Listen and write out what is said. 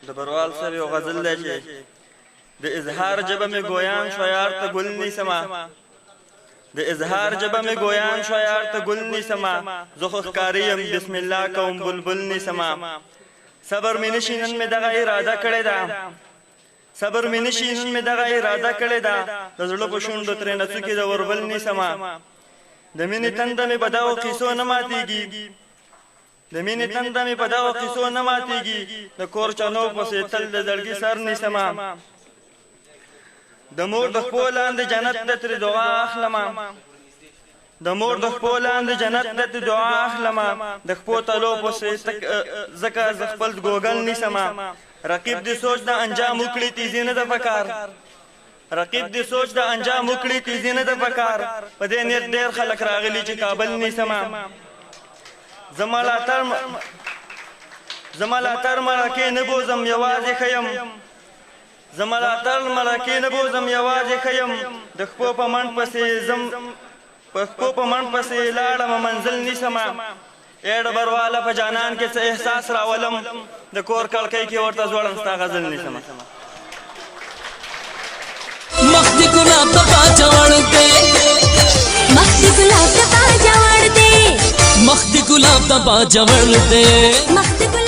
د بروال صاحب یو غزل دی چې د اظهار ژبه مې ګویان شو یار ته ګل نیسمه د اظهار ژبه مې ګویان شو یار ته ګل نیسمه زه خو ښکاري یم بسم الله کوم بلبل نیسمه صبر مې نشي نن مې دغه اراده کړې ده صبر مې نشي نن مې دغه اراده کړې ده د زړه په شونډو ترې نڅوکې د وربل نیسمه د مینې تنده مې په دغو قیسو نه ماتېږي د مینې تنده مې په دغو قیسو نه ماتېږي د کور چنو پسې تل د زړګي سر نیسمه د مور د خپو لاندې جنت د ترې دعا اخلمه د مور د خپو لاندې جنت د ترې دعا اخلمه د خپو تلو پسې ځکه زه خپل ګوګل نیسمه رقیب دې سوچ د انجام وکړي تیزي نه ده پکار رقیب دې سوچ د انجام وکړي تیزي نه ده پکار په دې نیت ډېر خلک راغلي چې کابل نیسمه زما لاتر مرکې نه بوزم یوازې ښه یم زما لاتر مرکې نه بوزم یوازې ښه یم د خپو په منډ پسې لاړم منزل نیسمه ای ډبرواله په جانان کې څه احساس راولم د کور کړکۍ کې ورته ځوړم ستا غزل نیسمه مخ دې ګلاب ته باجه وړ دی مخ دې ګلاب ته باجه وړ دی مخ دې ګلاب ته باجه وړ دی مخ دې